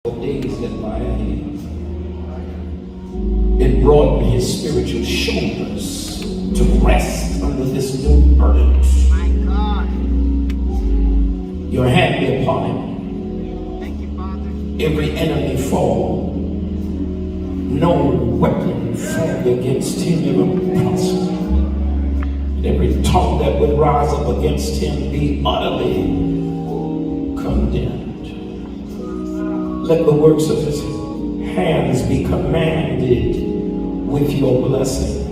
Days in my hand. It broadened his spiritual shoulders to rest under this new burden. My God. Your hand be upon him. Thank you, Father. Every enemy fall. No weapon formed against him ever prosper. And every tongue that would rise up against him be utterly condemned. Let the works of his hands be commanded with your blessing.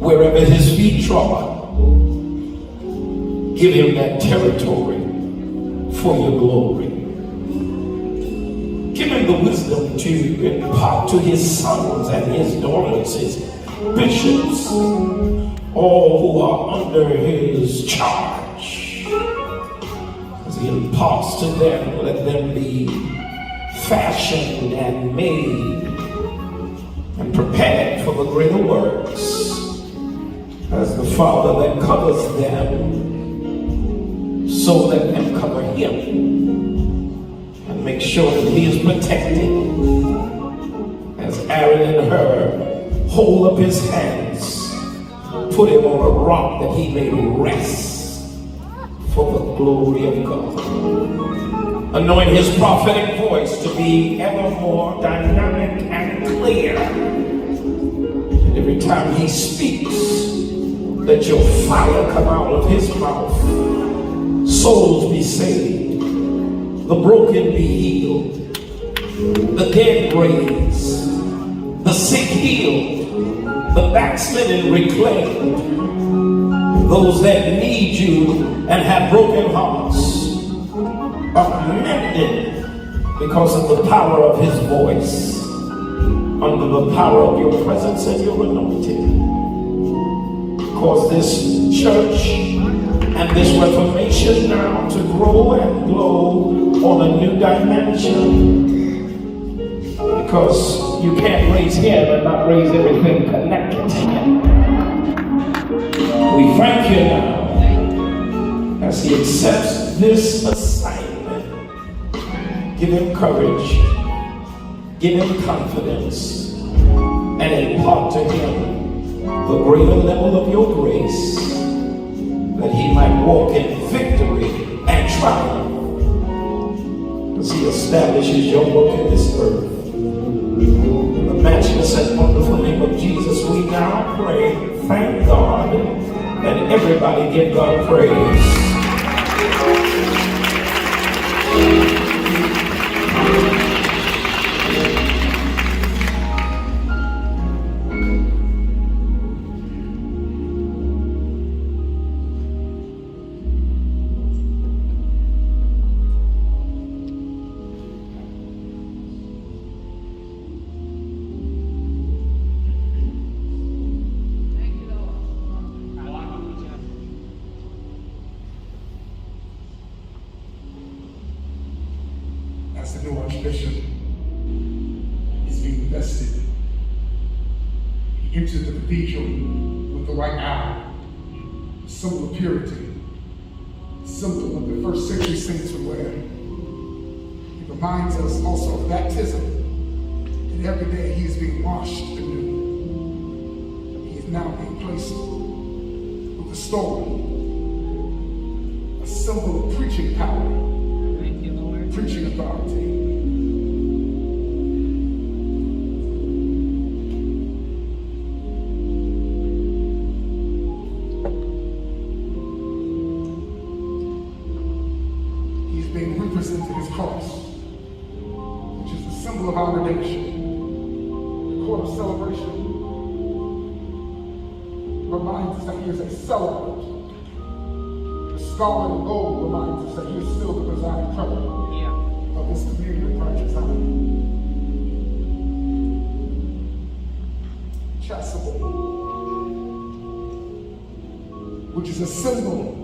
Wherever his feet trod, give him that territory for your glory. Give him the wisdom to impart to his sons and his daughters, his bishops, all who are under his charge. As he imparts to them, let them be fashioned and made and prepared for the greater works. As the Father that covers them, so let them cover him and make sure that he is protected. As Aaron and Hur hold up his hands, put him on a rock that he may rest for the glory of God. Anoint his prophetic voice to be ever more dynamic and clear. And every time he speaks, let your fire come out of his mouth. Souls be saved, the broken be healed, the dead raised, the sick healed, the backslidden reclaimed. Those that need you and have broken hearts are mended because of the power of his voice, under the power of your presence and your anointing. Cause this church and this reformation now to grow and glow on a new dimension. Because you can't raise him and not raise everything connected to him. We thank you now as he accepts this assignment. Give him courage, give him confidence, and impart to him the greater level of your grace, that he might walk in victory and triumph as he establishes your work in this earth. In the matchless and wonderful name of Jesus, we now pray. Thank God, and everybody give God praise. As the new Archbishop is being vested, he enters the cathedral with the white owl, a symbol of purity, a symbol of the first century saints would wear. He reminds us also of baptism, and every day he is being washed anew. He is now being placed with the storm, a symbol of preaching power, preaching authority. He's being represented his cross, which is the symbol of our redemption. The court of celebration reminds us that he is a celebrant. The scarlet and gold reminds us that he is still the presiding president of this community of righteous honor. Chasuble, which is a symbol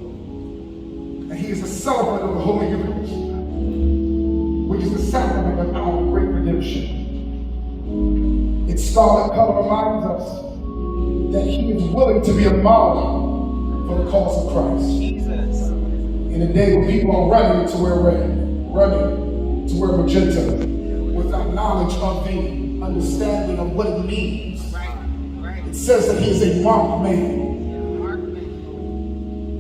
that he is a celebrant of the Holy Eucharist, which is the sacrament of our great redemption. Its scarlet color reminds us that he is willing to be a martyr for the cause of Christ. Jesus. In a day when people are running to wear red, running to wear magenta without knowledge of the understanding of what it means. It says that he is a marked man.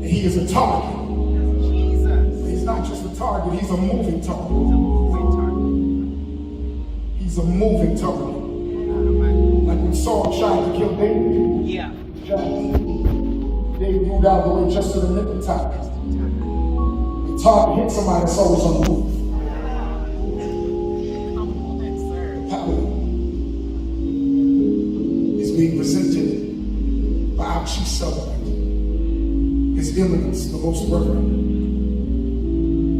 And he is a target. But he's not just a target, he's a moving target. He's a moving target. Like when Saul tried to kill David. Yeah. David moved out of the way just to the nick of time. The target hit somebody that's always on the move. Being presented by our chief celebrant, His Eminence, the Most Reverend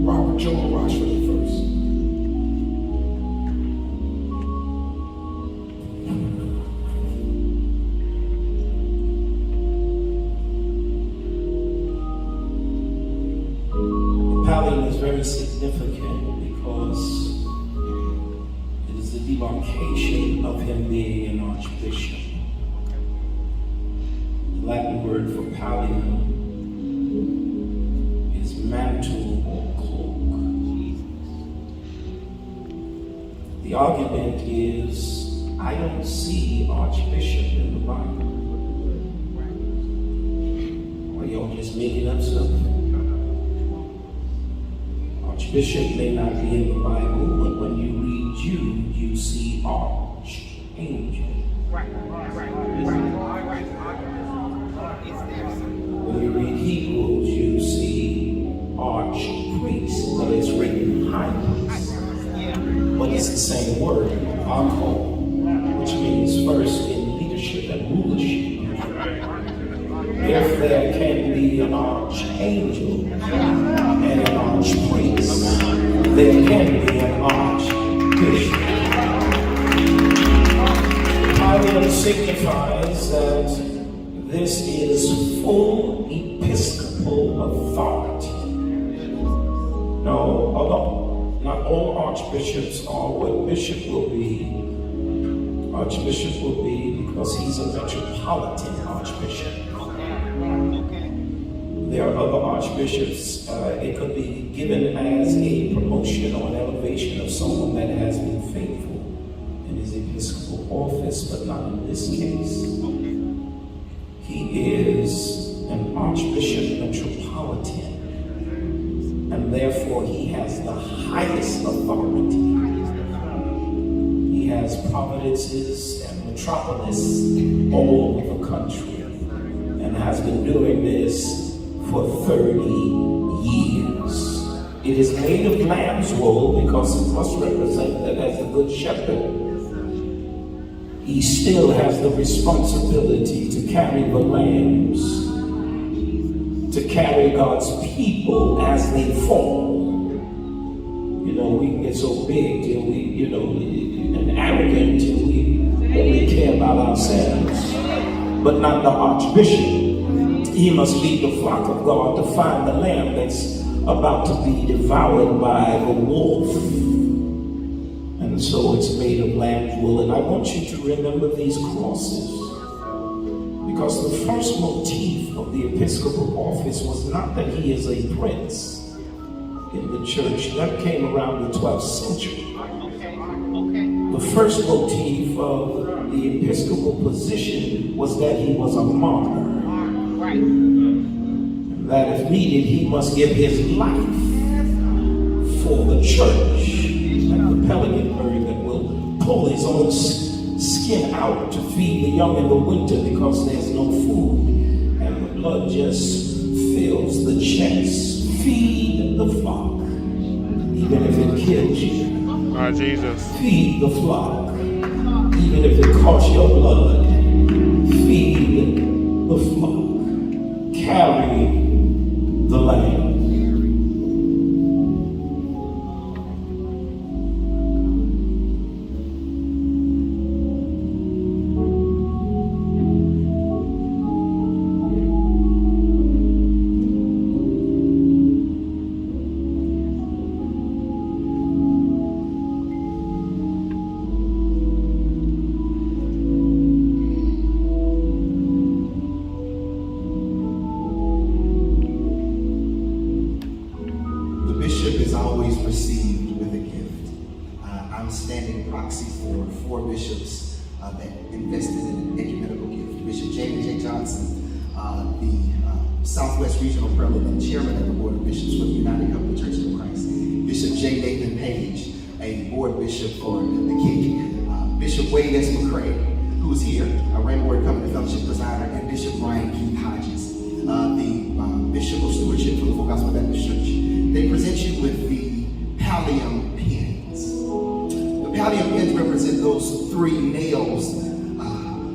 Robert Joel Rochford I. Pallium is very significant because it is the demarcation of him being an archbishop. The Latin word for pallium is mantle or cloak. The argument is, I don't see archbishop in the Bible. Or y'all just making up stuff? Archbishop may not be in the Bible, but when you read Jude, you see archangel. When you read Hebrews, you see archpriest, but it's written highness. But it's the same word, archo, which means first in leadership and rulership. If there can be an archangel and an archpriest, there can be an archbishop. Pallium signifies that this is full episcopal authority. No, although not all archbishops are what bishop will be. Archbishop will be because he's a metropolitan archbishop. There are other archbishops. It could be given as a promotion or an elevation of someone that has been faithful in his episcopal office, but not in this case. He is an archbishop metropolitan, and therefore he has the highest authority. He has providences and metropolis all over the country, and has been doing this for 30 years. It is made of lamb's wool because it must represent that as the good shepherd, he still has the responsibility to carry the lambs, to carry God's people as they fall. You know, we can get so big till we, and arrogant till we only care about ourselves, but not the archbishop. He must lead the flock of God to find the lamb that's about to be devoured by the wolf. And so it's made of lamb's wool. And I want you to remember these crosses, because the first motif of the episcopal office was not that he is a prince in the church. That came around the 12th century. The first motif of the episcopal position was that he was a martyr. That if needed, he must give his life for the church. Like the pelican bird that will pull his own skin out to feed the young in the winter because there's no food. And the blood just fills the chest. Feed the flock, even if it kills you. Jesus. Feed the flock, even if it costs your blood. Feed the flock. Carry the lamb. I'm standing proxy for 4 bishops that invested in an ecumenical gift. Bishop Jamie J. Johnson, the Southwest Regional Prelate and Chairman of the Board of Bishops for the United Covenant Church of Christ. Bishop J. Nathan Page, a board bishop for the KIC. Bishop Wade S. McCray, who's here, a Rainbow Word Covenant Fellowship presider, and Bishop Brian Keith Hodges, the Bishop of Stewardship for the Full Gospel Baptist Church. They present you with the pallium pins. The pallium pins represent those 3 nails,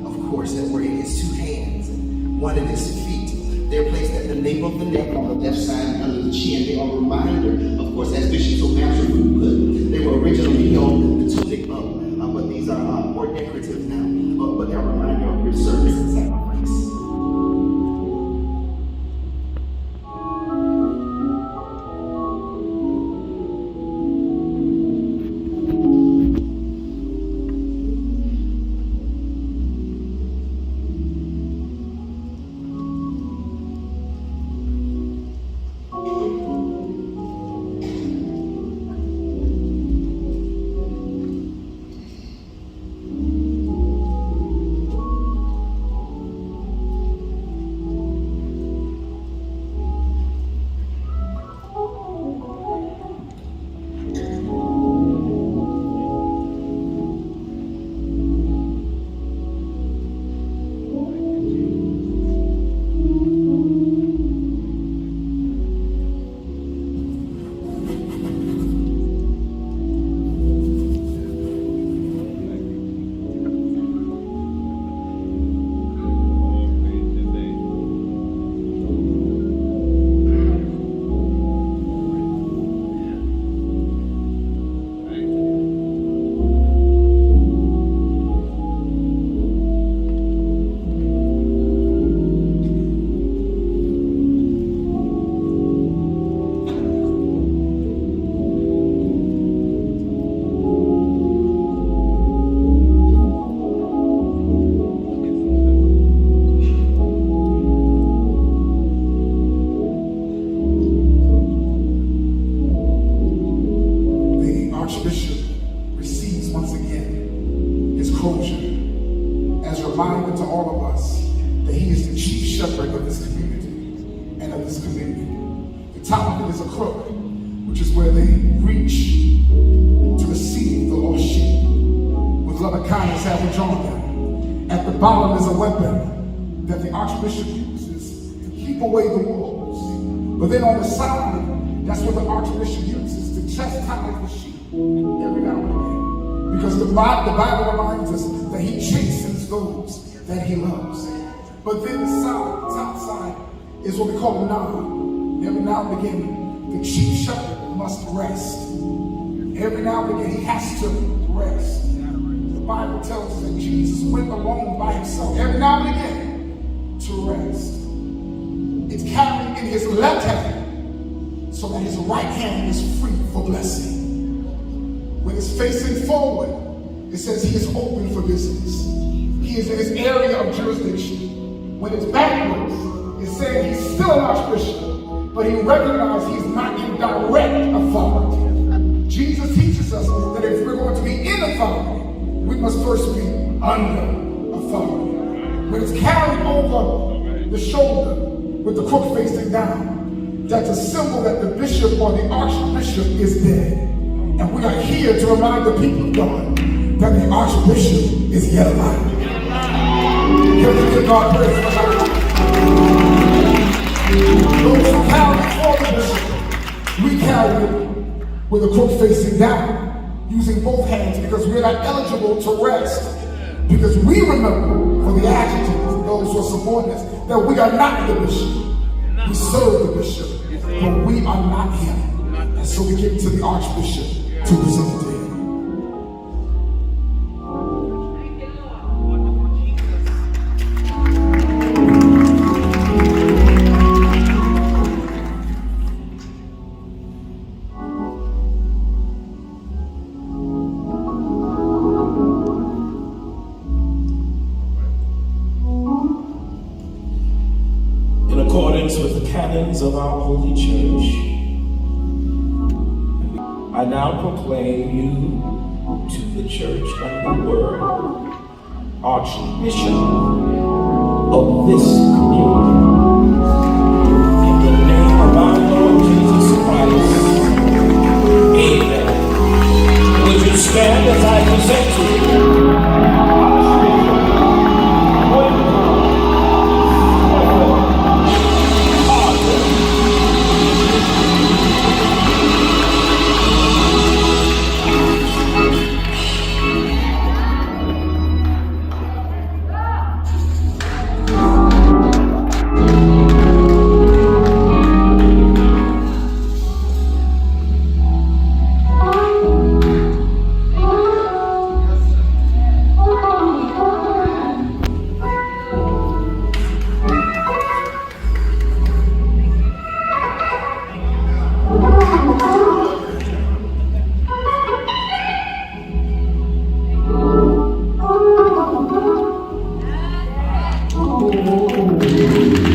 of course, that were in his 2 hands and 1 in his feet. They're placed at the nape of the neck on the left side under the chin. They are a reminder, of course, as Bishop so naturally put, they were originally held the tunic up, but these are more decorative now, but they're a reminder of your service and sacrifice. Bottom is a weapon that the Archbishop uses to keep away the wolves. But then on the side, that's what the Archbishop uses to chastise the sheep every now and again. Because the Bible reminds us that he chastens those that he loves. But then the top side, is what we call a knob. Every now and again, the chief shepherd must rest. Every now and again, he has to rest. The Bible tells us that Jesus went alone by himself every now and again to rest. It's carried in his left hand so that his right hand is free for blessing. When it's facing forward, it says he is open for business. He is in his area of jurisdiction. When it's backwards, it's saying he's still an archbishop, but he recognizes he's not in direct authority. Jesus teaches us that if we're going to be in authority, we must first be under authority. When it's carried over the shoulder with the crook facing down, that's a symbol that the bishop or the archbishop is dead. And we are here to remind the people of God that the archbishop is yet alive. Can we give God praise for that? Those who carry for the bishop, we carry it with the crook facing down, using both hands, because we're not eligible to rest. Because we remember for the adjectives, those who are subordinates, that we are not the bishop. We serve the bishop, but we are not him. And so we give it to the archbishop to present it to him. With the canons of our holy church, I now proclaim you church and the world, Archbishop of this community. In the name of our Lord Jesus Christ, amen. Would you stand as I present to you Archbishop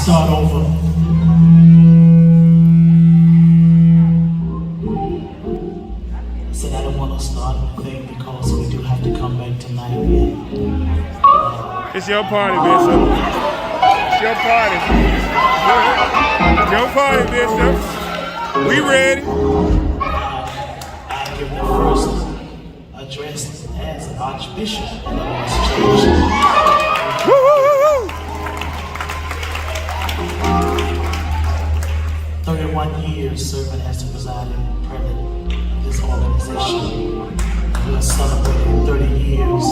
start over. I said I don't want to start anything because we do have to come back tonight. It's your party, Bishop. It's your party. It's your party, Bishop. We ready. I give the first address as an Archbishop in the Lord's Church. Woo-hoo-hoo-hoo. 31 years serving as the presiding prelate of this organization. And we'll celebrate